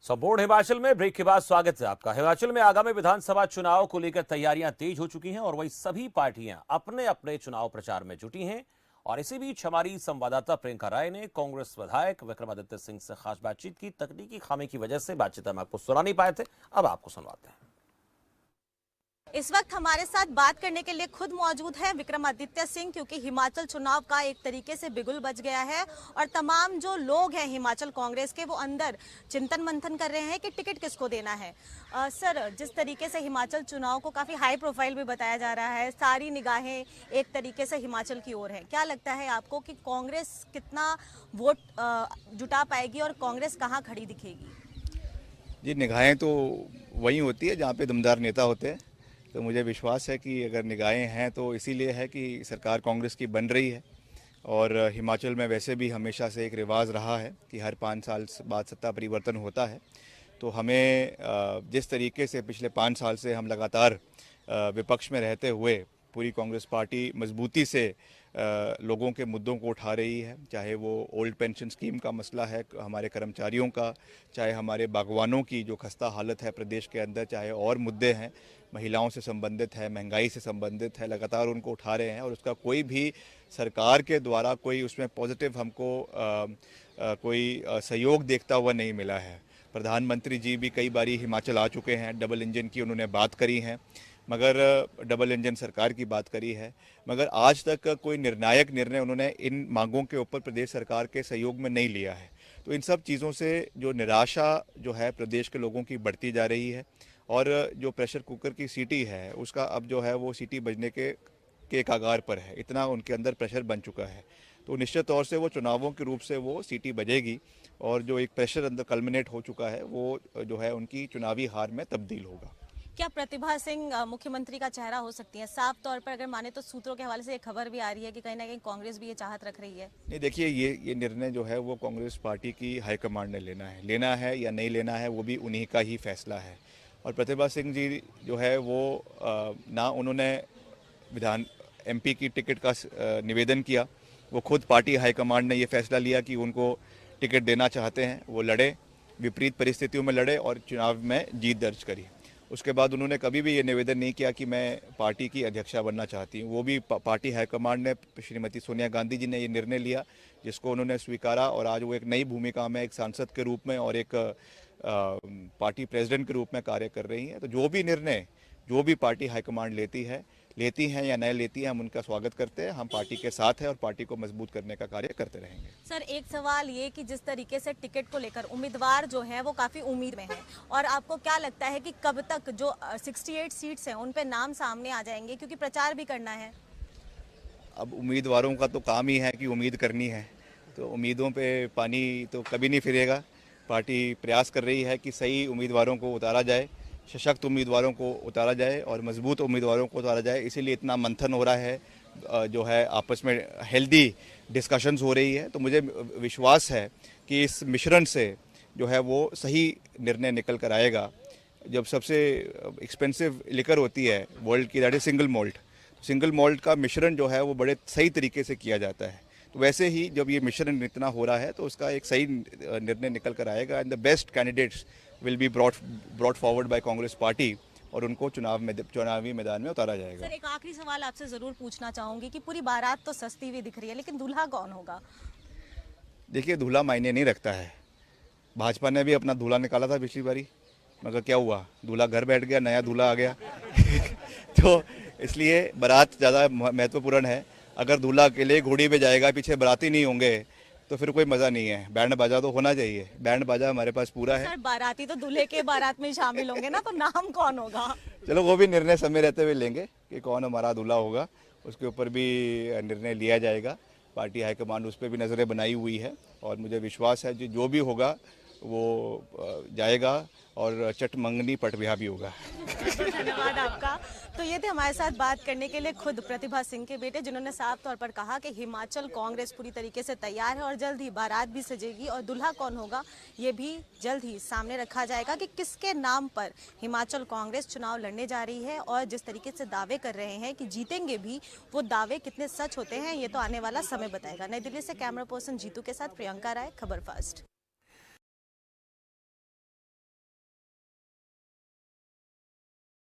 Board Himachal में break के बाद स्वागत है आपका। हिमाचल में आगामी विधानसभा चुनाव को लेकर तैयारियां तेज हो चुकी हैं और वही सभी पार्टियां अपने अपने चुनाव प्रचार में जुटी हैं। और इसी बीच हमारी संवाददाता प्रियंका राय ने कांग्रेस विधायक विक्रमादित्य सिंह से खास बातचीत की। तकनीकी खामी की वजह से बातचीत हम आपको सुना नहीं पाए थे, अब आपको सुनवाते हैं। इस वक्त हमारे साथ बात करने के लिए खुद मौजूद है विक्रमादित्य सिंह, क्योंकि हिमाचल चुनाव का एक तरीके से बिगुल बज गया है और तमाम जो लोग हैं हिमाचल कांग्रेस के वो अंदर चिंतन मंथन कर रहे हैं कि टिकट किसको देना है। सर, जिस तरीके से हिमाचल चुनाव को काफी हाई प्रोफाइल भी बताया जा रहा है, सारी निगाहें एक तरीके से हिमाचल की ओर है, क्या लगता है आपको कि कांग्रेस कितना वोट जुटा पाएगी और कांग्रेस कहाँ खड़ी दिखेगी? जी, निगाहें तो वही होती है जहाँ पे दमदार नेता होते हैं। तो मुझे विश्वास है कि अगर निगाहें हैं तो इसीलिए है कि सरकार कांग्रेस की बन रही है। और हिमाचल में वैसे भी हमेशा से एक रिवाज रहा है कि हर 5 साल बाद सत्ता परिवर्तन होता है। तो हमें जिस तरीके से पिछले 5 साल से हम लगातार विपक्ष में रहते हुए पूरी कांग्रेस पार्टी मजबूती से लोगों के मुद्दों को उठा रही है, चाहे वो ओल्ड पेंशन स्कीम का मसला है हमारे कर्मचारियों का, चाहे हमारे बागवानों की जो खस्ता हालत है प्रदेश के अंदर, चाहे और मुद्दे हैं महिलाओं से संबंधित है, महंगाई से संबंधित है, लगातार उनको उठा रहे हैं। और उसका कोई भी सरकार के द्वारा कोई उसमें पॉजिटिव हमको कोई सहयोग देखता हुआ नहीं मिला है। प्रधानमंत्री जी भी कई बारी हिमाचल आ चुके हैं, डबल इंजन की उन्होंने बात करी है, मगर डबल इंजन सरकार की बात करी है, मगर आज तक कोई निर्णायक निर्णय उन्होंने इन मांगों के ऊपर प्रदेश सरकार के सहयोग में नहीं लिया है। तो इन सब चीज़ों से जो निराशा जो है प्रदेश के लोगों की बढ़ती जा रही है और जो प्रेशर कुकर की सीटी है उसका अब जो है वो सीटी बजने के कगार पर है, इतना उनके अंदर प्रेशर बन चुका है। तो निश्चित तौर से वो चुनावों के रूप से वो सीटी बजेगी और जो एक प्रेशर अंदर कल्मिनेट हो चुका है वो जो है उनकी चुनावी हार में तब्दील होगा। क्या प्रतिभा सिंह मुख्यमंत्री का चेहरा हो सकती है? साफ तौर पर अगर माने तो सूत्रों के हवाले से एक खबर भी आ रही है कि कहीं ना कहीं कांग्रेस भी ये चाहत रख रही है। नहीं, देखिए, ये निर्णय जो है वो कांग्रेस पार्टी की हाईकमांड ने लेना है या नहीं लेना है वो भी उन्हीं का ही फैसला है। और प्रतिभा सिंह जी जो है वो ना उन्होंने विधान एमपी की टिकट का निवेदन किया, वो खुद पार्टी हाईकमांड ने ये फैसला लिया कि उनको टिकट देना चाहते हैं, वो लड़े, विपरीत परिस्थितियों में लड़े और चुनाव में जीत दर्ज करी। उसके बाद उन्होंने कभी भी ये निवेदन नहीं किया कि मैं पार्टी की अध्यक्षा बनना चाहती हूँ। वो भी पार्टी हाईकमांड ने, श्रीमती सोनिया गांधी जी ने ये निर्णय लिया जिसको उन्होंने स्वीकारा और आज वो एक नई भूमिका में एक सांसद के रूप में और एक पार्टी प्रेसिडेंट के रूप में कार्य कर रही हैं। तो जो भी निर्णय जो भी पार्टी हाईकमांड लेती हैं या नहीं लेती हैं, हम उनका स्वागत करते हैं। हम पार्टी के साथ हैं और पार्टी को मजबूत करने का कार्य करते रहेंगे। सर, एक सवाल ये कि जिस तरीके से टिकट को लेकर उम्मीदवार जो है वो काफी उम्मीद में है, और आपको क्या लगता है कि कब तक जो 68 सीट्स हैं उन पे नाम सामने आ जाएंगे, क्योंकि प्रचार भी करना है? अब उम्मीदवारों का तो काम ही है कि उम्मीद करनी है, तो उम्मीदों पे पानी तो कभी नहीं फिरेगा। पार्टी प्रयास कर रही है कि सही उम्मीदवारों को उतारा जाए, सशक्त उम्मीदवारों को उतारा जाए और मजबूत उम्मीदवारों को उतारा जाए। इसीलिए इतना मंथन हो रहा है, जो है आपस में हेल्दी डिस्कशंस हो रही है। तो मुझे विश्वास है कि इस मिश्रण से जो है वो सही निर्णय निकल कर आएगा। जब सबसे एक्सपेंसिव लिकर होती है वर्ल्ड की, दैट इज सिंगल मॉल्ट का मिश्रण जो है वो बड़े सही तरीके से किया जाता है। तो वैसे ही जब ये मिश्रण इतना हो रहा है तो उसका एक सही निर्णय निकल कर आएगा and the best candidates will be brought forward bye Congress party और उनको चुनावी मैदान में उतारा जाएगा। सर, एक आखिरी सवाल आपसे जरूर पूछना चाहूंगी कि पूरी बारात तो सस्ती भी दिख रही है, लेकिन दूल्हा कौन होगा? देखिए, दूल्हा मायने नहीं रखता है। भाजपा ने भी अपना दूल्हा निकाला था पिछली बारी, मगर क्या हुआ, दूल्हा घर बैठ गया, नया दूल्हा आ गया तो इसलिए बारात ज़्यादा महत्वपूर्ण है। अगर दूल्हा अकेले घोड़ी पे जाएगा, पीछे बाराती नहीं होंगे, तो फिर कोई मज़ा नहीं है। बैंड बाजा तो होना चाहिए, बैंड बाजा हमारे पास पूरा है। सर, बाराती तो दूल्हे के बारात में शामिल होंगे ना, तो नाम कौन होगा? चलो, वो भी निर्णय समय रहते हुए लेंगे कि कौन हमारा दूल्हा होगा, उसके ऊपर भी निर्णय लिया जाएगा। पार्टी हाईकमांड उस पर भी नज़रें बनाई हुई है और मुझे विश्वास है जो भी होगा वो जाएगा और चट मंगनी पट ब्याह भी होगा। धन्यवाद आपका। तो ये थे हमारे साथ बात करने के लिए खुद प्रतिभा सिंह के बेटे, जिन्होंने साफ तौर पर कहा कि हिमाचल कांग्रेस पूरी तरीके से तैयार है और जल्द ही बारात भी सजेगी और दूल्हा कौन होगा ये भी जल्द ही सामने रखा जाएगा कि किसके नाम पर हिमाचल कांग्रेस चुनाव लड़ने जा रही है। और जिस तरीके से दावे कर रहे हैं कि जीतेंगे भी, वो दावे कितने सच होते हैं ये तो आने वाला समय बताएगा। नई दिल्ली से कैमरा पर्सन जीतू के साथ प्रियंका राय, खबर फास्ट।